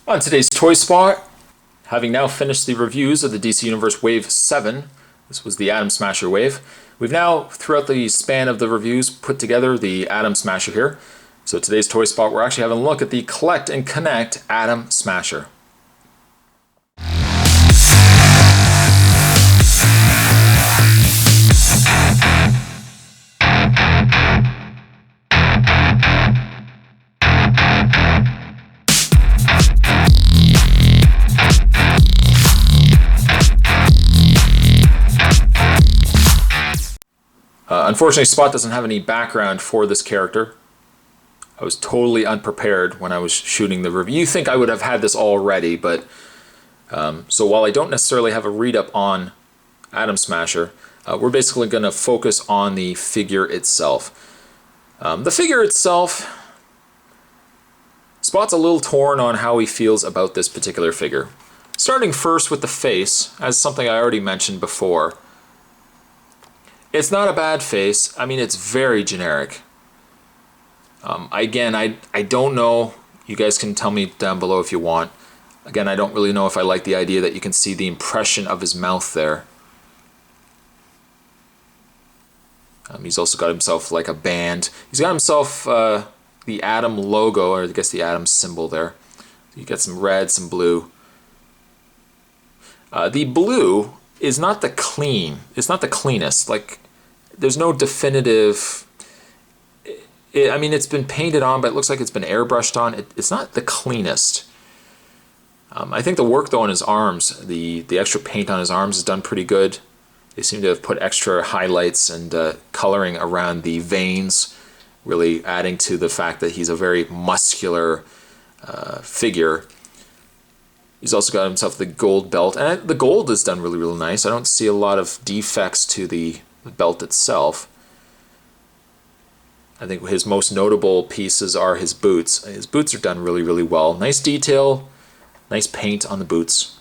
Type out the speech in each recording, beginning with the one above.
On today's Toy Spot, having now finished the reviews of the DC Universe Wave 7, this was the Atom Smasher wave, we've now, throughout the span of the reviews, put together the Atom Smasher here. So today's Toy Spot, we're actually having a look at the Collect and Connect Atom Smasher. Unfortunately, Spot doesn't have any background for this character. I was totally unprepared when I was shooting the review. You think I would have had this already, but so while I don't necessarily have a read-up on Atom Smasher, we're basically going to focus on the figure itself. The figure itself, Spot's a little torn on how he feels about this particular figure. Starting first with the face, as something I already mentioned before. It's not a bad face. I mean, it's very generic. Again, I don't know. You guys can tell me down below if you want. Again, I don't really know if I like the idea that you can see the impression of his mouth there. He's also got himself like a band. He's got himself the Atom logo, or I guess the Atom symbol there. You get some red, some blue. The blue is not the it's not the cleanest. Like, there's no definitive, I mean, it's been painted on, but it looks like it's been airbrushed on. It's not the cleanest. I think the work though on his arms, the extra paint on his arms is done pretty good. They seem to have put extra highlights and coloring around the veins, really adding to the fact that he's a very muscular figure. He's also got himself the gold belt, and the gold is done really, really nice. I don't see a lot of defects to the belt itself. I think his most notable pieces are his boots. His boots are done really, really well. Nice detail, nice paint on the boots.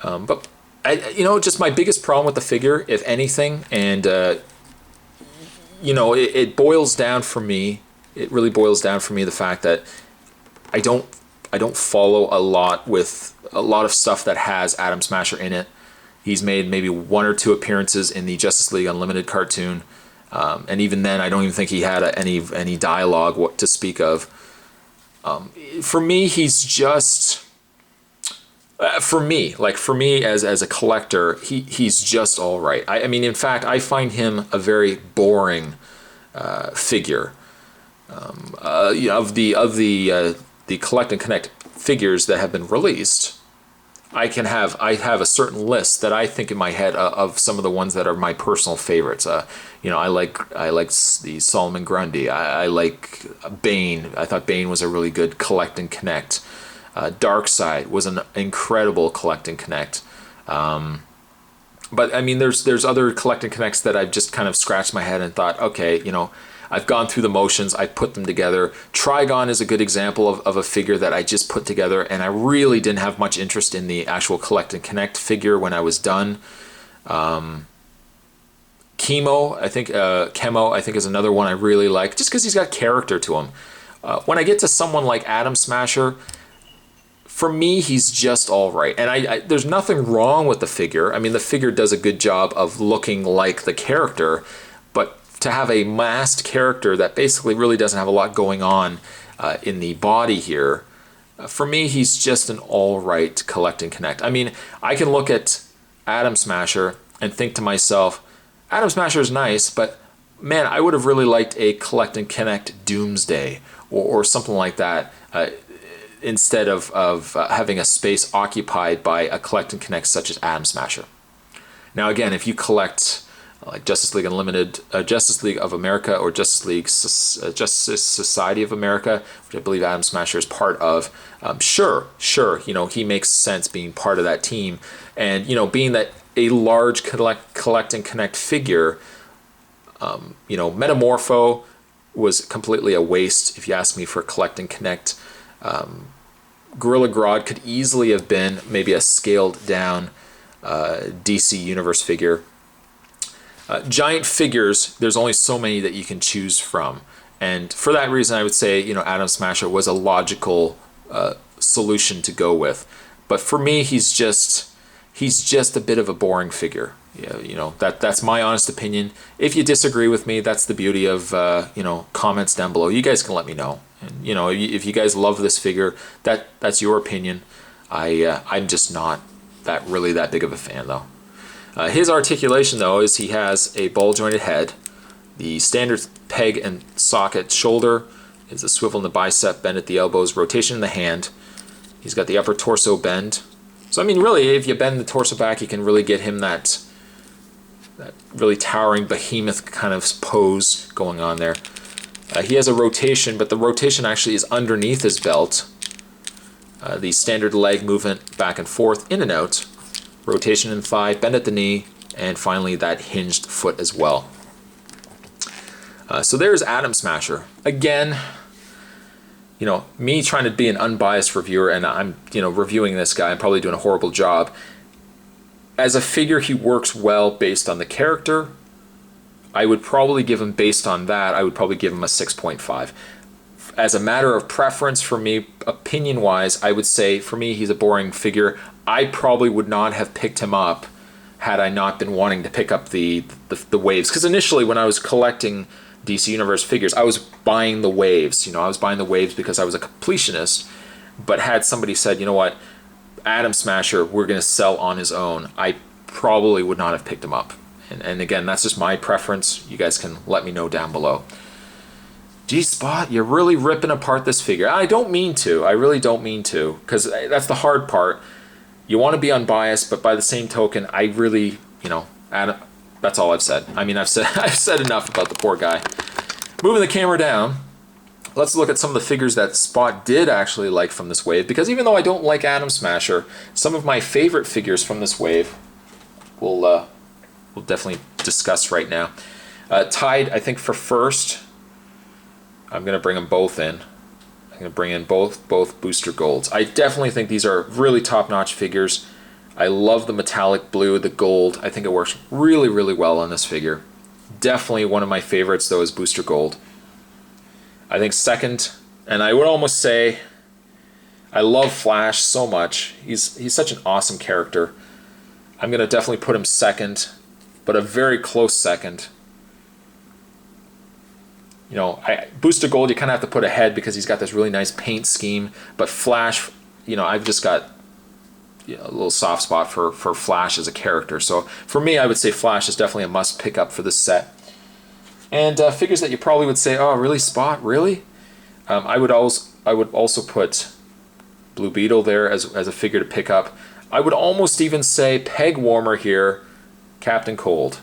But just my biggest problem with the figure, if anything, and it boils down for me. It really boils down for me the fact that I don't follow a lot of stuff that has Atom Smasher in it. He's made maybe 1 or 2 appearances in the Justice League Unlimited cartoon, and even then, I don't even think he had any dialogue to speak of. For me, he's just for me as a collector, he's just all right. I mean, in fact, I find him a very boring figure. Of the Collect and Connect figures that have been released, I have a certain list that I think in my head of some of the ones that are my personal favorites. I like the Solomon Grundy. I like Bane. I thought Bane was a really good Collect and Connect. Darkseid was an incredible Collect and Connect. But I mean, there's other Collect and Connects that I've just kind of scratched my head and thought, okay, I've gone through the motions, I put them together. Trigon is a good example of a figure that I just put together, and I really didn't have much interest in the actual Collect and Connect figure when I was done. Chemo, I think is another one I really like, just because he's got character to him. When I get to someone like Atom Smasher, for me, he's just all right. And there's nothing wrong with the figure. I mean, the figure does a good job of looking like the character, but to have a masked character that basically really doesn't have a lot going on in the body here, for me, he's just an all right Collect and Connect. I mean, I can look at Atom Smasher and think to myself, Atom Smasher is nice, but man, I would have really liked a Collect and Connect Doomsday or something like that, instead of having a space occupied by a Collect and Connect such as Atom Smasher. Now again, if you collect like Justice League Unlimited, Justice League of America, or Justice Society of America, which I believe Atom Smasher is part of, sure, he makes sense being part of that team. And, being that a large collect and connect figure, Metamorpho was completely a waste, if you ask me, for Collect and Connect. Gorilla Grodd could easily have been maybe a scaled down DC Universe figure. Giant figures, there's only so many that you can choose from. And for that reason, I would say, you know, Atom Smasher was a logical solution to go with. But for me, he's just a bit of a boring figure. Yeah, you know, that's my honest opinion. If you disagree with me, that's the beauty of you know, comments down below. You guys can let me know. And you know, if you guys love this figure, that's your opinion. I'm just not really that big of a fan though. His articulation though is he has a ball jointed head. The standard peg and socket shoulder is a swivel in the bicep, bend at the elbows, rotation in the hand. He's got the upper torso bend. So I mean, really, if you bend the torso back, you can really get him that really towering behemoth kind of pose going on there. He has a rotation, but the rotation actually is underneath his belt. The standard leg movement back and forth, in and out. Rotation in thigh, bend at the knee, and finally that hinged foot as well. So there's Atom Smasher. Again, you know, me trying to be an unbiased reviewer, and I'm, you know, reviewing this guy, I'm probably doing a horrible job. As a figure, he works well based on the character. I would probably give him, based on that, I would probably give him a 6.5. As a matter of preference for me, opinion-wise, I would say, for me, he's a boring figure. I probably would not have picked him up had I not been wanting to pick up the waves. Because initially, when I was collecting DC Universe figures, I was buying the waves. You know, I was buying the waves because I was a completionist. But had somebody said, you know what, Atom Smasher, we're going to sell on his own, I probably would not have picked him up. And again, that's just my preference. You guys can let me know down below. Gee, Spot, you're really ripping apart this figure. I don't mean to. I really don't mean to. Because that's the hard part. You want to be unbiased, but by the same token, I really, you know, that's all I've said. I mean, I've said enough about the poor guy. Moving the camera down, let's look at some of the figures that Spot did actually like from this wave, because even though I don't like Atom Smasher, some of my favorite figures from this wave we'll definitely discuss right now. Tied, I think, for first, I'm going to bring them both in. I'm going to bring in both Booster Golds. I definitely think these are really top-notch figures. I love the metallic blue, the gold. I think it works really, really well on this figure. Definitely one of my favorites, though, is Booster Gold. I think second, and I would almost say I love Flash so much. He's such an awesome character. I'm going to definitely put him second, but a very close second. You know, Booster Gold you kind of have to put ahead because he's got this really nice paint scheme, but Flash, you know, I've just got, you know, a little soft spot for Flash as a character. So for me, I would say Flash is definitely a must pick up for this set. And figures that you probably would say, oh, really, Spot, really? I would also put Blue Beetle there as a figure to pick up. I would almost even say peg warmer here, Captain Cold.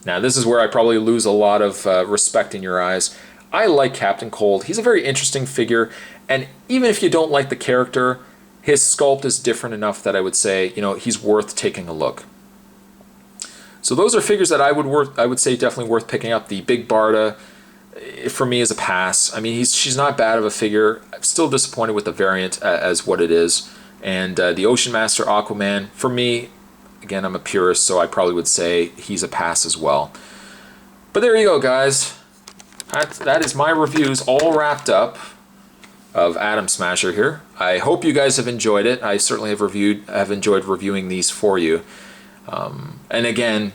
Now this is where I probably lose a lot of respect in your eyes. I like Captain Cold. He's a very interesting figure, and even if you don't like the character, his sculpt is different enough that I would say, you know, he's worth taking a look. So those are figures that I would say definitely worth picking up. The Big Barda, for me, is a pass. I mean, she's not bad of a figure. I'm still disappointed with the variant as what it is. And the Ocean Master Aquaman, for me, again, I'm a purist, so I probably would say he's a pass as well. But there you go, guys. That is my reviews all wrapped up of Atom Smasher here. I hope you guys have enjoyed it. I certainly have enjoyed reviewing these for you. And again,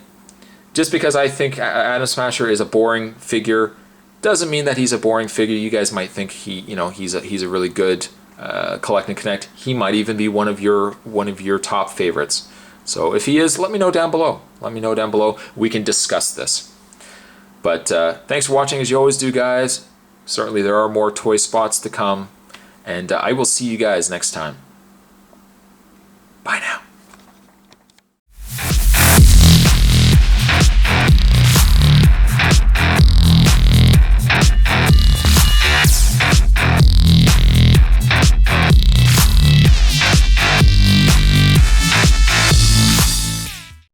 just because I think Atom Smasher is a boring figure doesn't mean that he's a boring figure. You guys might think he's a really good collect and connect. He might even be one of your top favorites. So if he is, let me know down below. Let me know down below. We can discuss this. But thanks for watching, as you always do, guys. Certainly there are more toy spots to come, and I will see you guys next time.